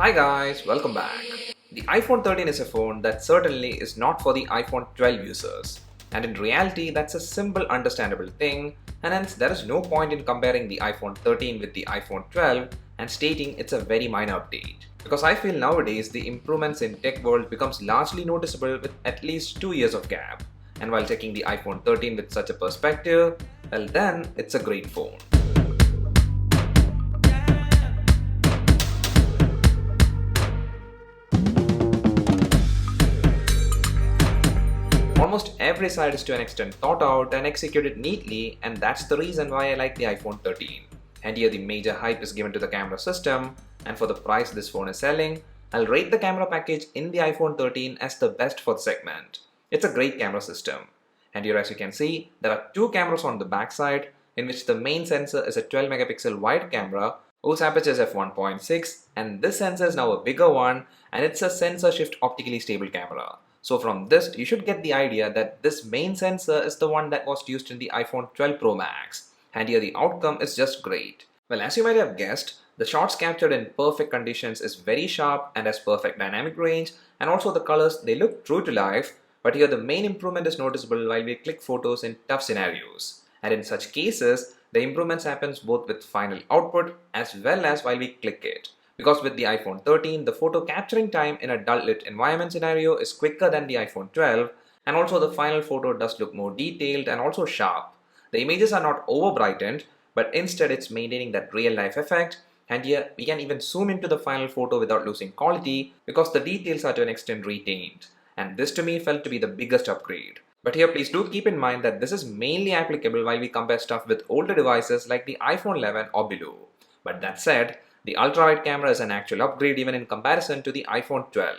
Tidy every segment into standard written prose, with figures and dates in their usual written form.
Hi guys, welcome back. The iPhone 13 is a phone that certainly is not for the iPhone 12 users. And in reality, that's a simple, understandable thing, and hence there is no point in comparing the iPhone 13 with the iPhone 12 and stating it's a very minor update. Because I feel nowadays the improvements in tech world becomes largely noticeable with at least 2 years of gap. And while taking the iPhone 13 with such a perspective, well then, it's a great phone. Almost every side is to an extent thought out and executed neatly, and that's the reason why I like the iPhone 13. And here the major hype is given to the camera system, and for the price this phone is selling, I'll rate the camera package in the iPhone 13 as the best for the segment. It's a great camera system. And here as you can see, there are two cameras on the back side, in which the main sensor is a 12 megapixel wide camera whose aperture is f1.6, and this sensor is now a bigger one, and it's a sensor shift optically stable camera. So from this, you should get the idea that this main sensor is the one that was used in the iPhone 12 Pro Max. And here the outcome is just great. Well, as you might have guessed, the shots captured in perfect conditions is very sharp and has perfect dynamic range, and also the colors, they look true to life. But here the main improvement is noticeable while we click photos in tough scenarios. And in such cases, the improvements happens both with final output as well as while we click it. Because with the iPhone 13, the photo capturing time in a dull lit environment scenario is quicker than the iPhone 12, and also the final photo does look more detailed and also sharp. The images are not over brightened, but instead it's maintaining that real life effect, and here we can even zoom into the final photo without losing quality because the details are to an extent retained. And this to me felt to be the biggest upgrade. But here please do keep in mind that this is mainly applicable while we compare stuff with older devices like the iPhone 11 or below. But that said, the ultrawide camera is an actual upgrade even in comparison to the iPhone 12.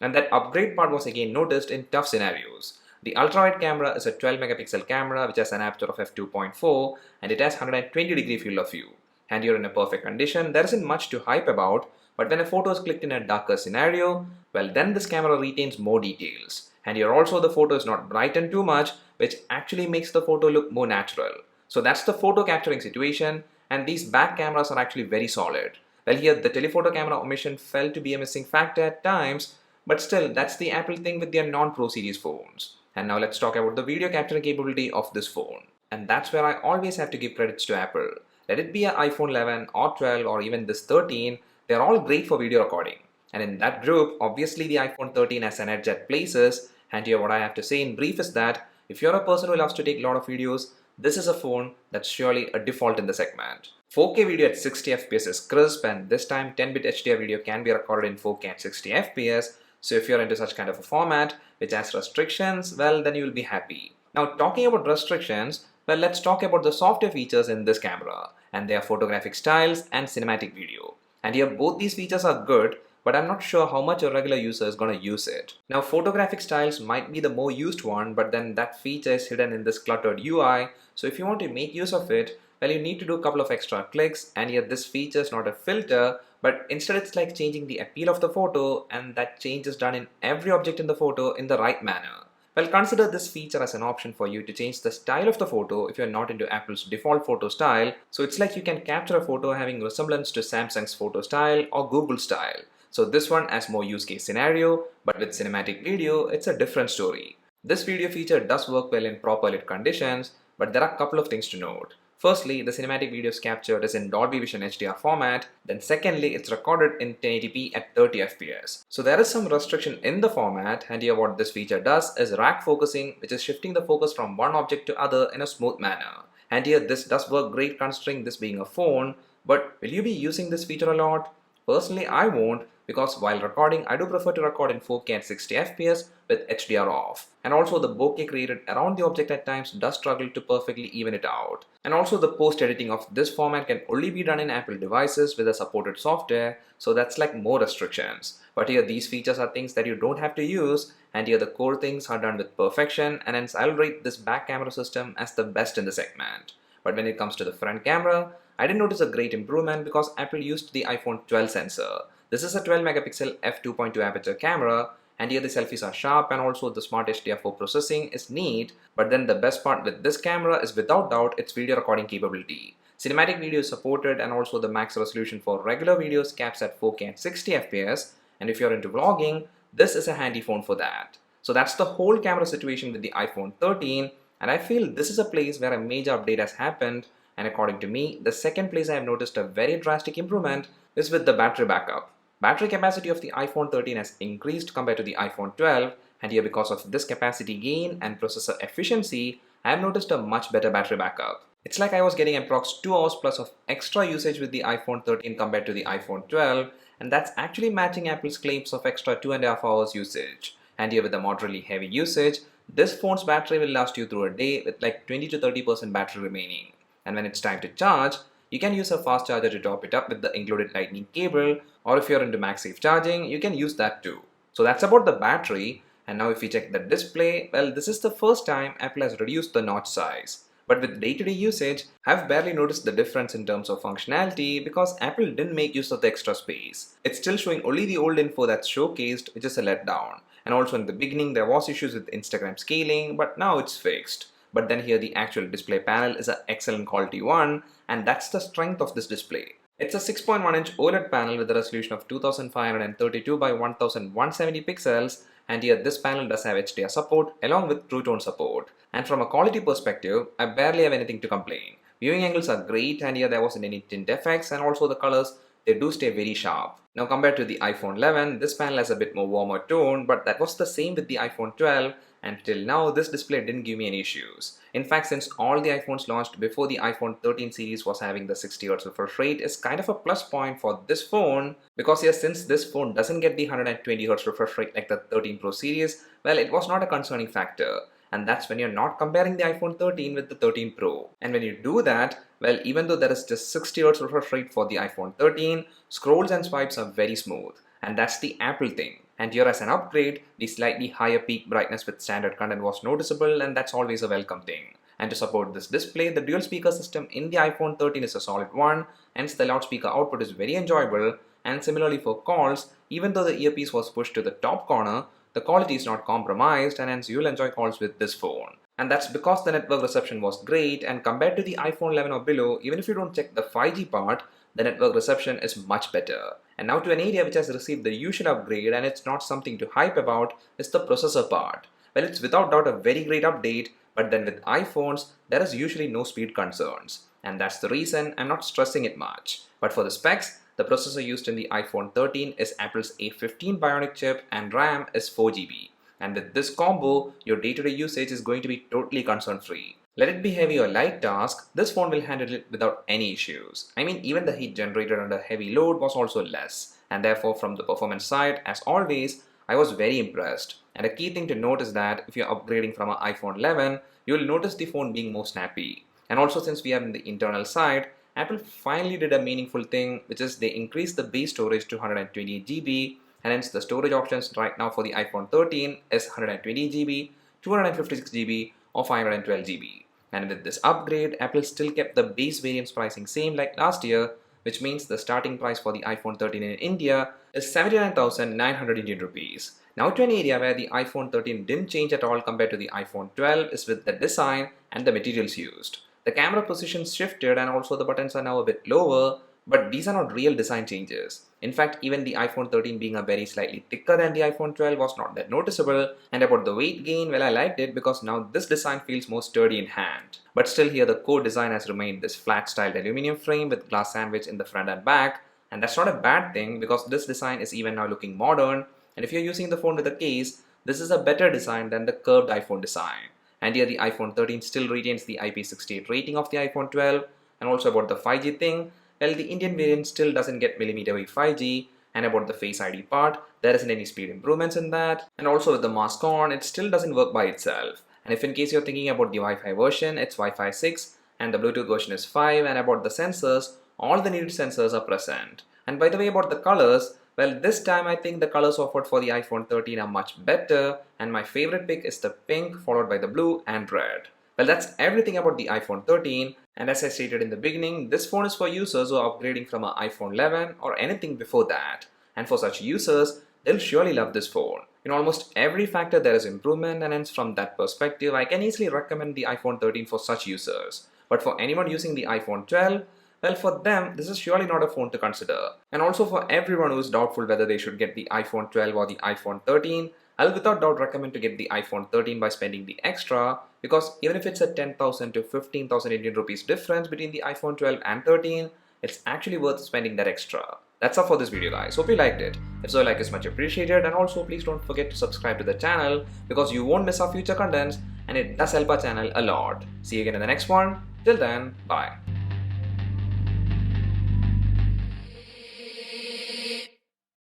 And that upgrade part was again noticed in tough scenarios. The ultrawide camera is a 12 megapixel camera which has an aperture of f2.4 and it has 120 degree field of view. And you're in a perfect condition, there isn't much to hype about, but when a photo is clicked in a darker scenario, well then this camera retains more details. And here also the photo is not brightened too much, which actually makes the photo look more natural. So that's the photo capturing situation, and these back cameras are actually very solid. Well, here the telephoto camera omission felt to be a missing factor at times, but still that's the Apple thing with their non-Pro series phones. And now let's talk about the video capturing capability of this phone. And that's where I always have to give credits to Apple. Let it be an iPhone 11 or 12 or even this 13, they're all great for video recording. And in that group, obviously the iPhone 13 has an edge at places, and here what I have to say in brief is that if you're a person who loves to take a lot of videos, this is a phone that's surely a default in the segment. 4K video at 60 FPS is crisp, and this time 10-bit HDR video can be recorded in 4K at 60 FPS. So if you're into such kind of a format which has restrictions, well then you will be happy. Now talking about restrictions, well let's talk about the software features in this camera, and their photographic styles and cinematic video. And here both these features are good, but I'm not sure how much a regular user is going to use it. Now photographic styles might be the more used one, but then that feature is hidden in this cluttered UI, so if you want to make use of it, well you need to do a couple of extra clicks, and here this feature is not a filter, but instead it's like changing the appeal of the photo, and that change is done in every object in the photo in the right manner. Well, consider this feature as an option for you to change the style of the photo if you're not into Apple's default photo style. So it's like you can capture a photo having resemblance to Samsung's photo style or Google style. So this one has more use case scenario, but with cinematic video, it's a different story. This video feature does work well in proper lit conditions, but there are a couple of things to note. Firstly, the cinematic videos captured is in Dolby Vision HDR format. Then secondly, it's recorded in 1080p at 30 FPS. So there is some restriction in the format, and here what this feature does is rack focusing, which is shifting the focus from one object to other in a smooth manner. And here this does work great considering this being a phone, but will you be using this feature a lot? Personally, I won't, because while recording, I do prefer to record in 4K at 60 FPS with HDR off. And also the bokeh created around the object at times does struggle to perfectly even it out. And also the post-editing of this format can only be done in Apple devices with a supported software, so that's like more restrictions. But here these features are things that you don't have to use, and here the core things are done with perfection, and hence I'll rate this back camera system as the best in the segment. But when it comes to the front camera, I didn't notice a great improvement because Apple used the iPhone 12 sensor. This is a 12 megapixel f2.2 aperture camera, and here the selfies are sharp, and also the smart HDR4 processing is neat. But then the best part with this camera is without doubt its video recording capability. Cinematic video is supported, and also the max resolution for regular videos caps at 4K and 60 FPS, and if you're into vlogging, this is a handy phone for that. So that's the whole camera situation with the iPhone 13, and I feel this is a place where a major update has happened, and according to me, the second place I have noticed a very drastic improvement is with the battery backup. Battery capacity of the iPhone 13 has increased compared to the iPhone 12, and here because of this capacity gain and processor efficiency, I have noticed a much better battery backup. It's like I was getting approx 2 hours plus of extra usage with the iPhone 13 compared to the iPhone 12, and that's actually matching Apple's claims of extra 2.5 hours usage. And here with the moderately heavy usage, this phone's battery will last you through a day with like 20 to 30% battery remaining. And when it's time to charge, you can use a fast charger to top it up with the included lightning cable, or if you're into MagSafe charging, you can use that too. So that's about the battery. And now if we check the display, well, this is the first time Apple has reduced the notch size. But with day-to-day usage, I've barely noticed the difference in terms of functionality because Apple didn't make use of the extra space. It's still showing only the old info that's showcased, which is a letdown. And also in the beginning there was issues with Instagram scaling, but now it's fixed. But then here the actual display panel is an excellent quality one, and that's the strength of this display. It's a 6.1-inch OLED panel with a resolution of 2532 by 1170 pixels, and here this panel does have HDR support along with True Tone support. And from a quality perspective, I barely have anything to complain. Viewing angles are great, and here there wasn't any tint effects, and also the colors, they do stay very sharp. Now compared to the iPhone 11, this panel has a bit more warmer tone, but that was the same with the iPhone 12, and till now this display didn't give me any issues. In fact, since all the iPhones launched before the iPhone 13 series was having the 60Hz refresh rate is kind of a plus point for this phone, because here since this phone doesn't get the 120Hz refresh rate like the 13 Pro series, well, it was not a concerning factor. And that's when you're not comparing the iPhone 13 with the 13 Pro. And when you do that, well, even though there is just 60Hz refresh rate for the iPhone 13, scrolls and swipes are very smooth. And that's the Apple thing. And here as an upgrade, the slightly higher peak brightness with standard content was noticeable, and that's always a welcome thing. And to support this display, the dual speaker system in the iPhone 13 is a solid one, hence the loudspeaker output is very enjoyable. And similarly for calls, even though the earpiece was pushed to the top corner, the quality is not compromised, and hence you'll enjoy calls with this phone. And that's because the network reception was great, and compared to the iPhone 11 or below, even if you don't check the 5G part, the network reception is much better. And now to an area which has received the usual upgrade, and it's not something to hype about, is the processor part. Well, it's without doubt a very great update, but then with iPhones, there is usually no speed concerns. And that's the reason I'm not stressing it much. But for the specs, the processor used in the iPhone 13 is Apple's A15 Bionic chip, and RAM is 4GB. And with this combo, your day-to-day usage is going to be totally concern-free. Let it be heavy or light task, this phone will handle it without any issues. I mean, even the heat generated under heavy load was also less. And therefore, from the performance side, as always, I was very impressed. And a key thing to note is that if you're upgrading from an iPhone 11, you'll notice the phone being more snappy. And also, since we are in the internal side, Apple finally did a meaningful thing, which is they increased the base storage to 128GB, and hence the storage options right now for the iPhone 13 is 120GB, 256GB, or 512GB. And with this upgrade, Apple still kept the base variant's pricing same like last year, which means the starting price for the iPhone 13 in India is 79,900 Indian rupees. Now to an area where the iPhone 13 didn't change at all compared to the iPhone 12 is with the design and the materials used. The camera positions shifted, and also the buttons are now a bit lower, but these are not real design changes. In fact, even the iPhone 13 being a very slightly thicker than the iPhone 12 was not that noticeable. And about the weight gain, well, I liked it because now this design feels more sturdy in hand. But still here the core design has remained this flat styled aluminum frame with glass sandwich in the front and back. And that's not a bad thing because this design is even now looking modern. And if you're using the phone with a case, this is a better design than the curved iPhone design. And here the iPhone 13 still retains the IP68 rating of the iPhone 12. And also about the 5G thing, well, the Indian variant still doesn't get millimeter wave 5G, and about the Face ID part, there isn't any speed improvements in that, and also with the mask on, it still doesn't work by itself. And if in case you're thinking about the Wi-Fi version, it's Wi-Fi 6, and the Bluetooth version is 5, and about the sensors, all the needed sensors are present. And by the way, about the colors, well, this time I think the colors offered for the iPhone 13 are much better, and my favorite pick is the pink, followed by the blue and red. Well, that's everything about the iPhone 13, and as I stated in the beginning, this phone is for users who are upgrading from an iPhone 11 or anything before that. And for such users, they'll surely love this phone. In almost every factor there is improvement, and hence from that perspective, I can easily recommend the iPhone 13 for such users. But for anyone using the iPhone 12, well, for them, this is surely not a phone to consider. And also for everyone who is doubtful whether they should get the iPhone 12 or the iPhone 13, I'll without doubt recommend to get the iPhone 13 by spending the extra, because even if it's a 10,000 to 15,000 Indian rupees difference between the iPhone 12 and 13, it's actually worth spending that extra. That's all for this video, guys. Hope you liked it. If so, a like is much appreciated, and also please don't forget to subscribe to the channel because you won't miss our future contents and it does help our channel a lot. See you again in the next one. Till then, bye.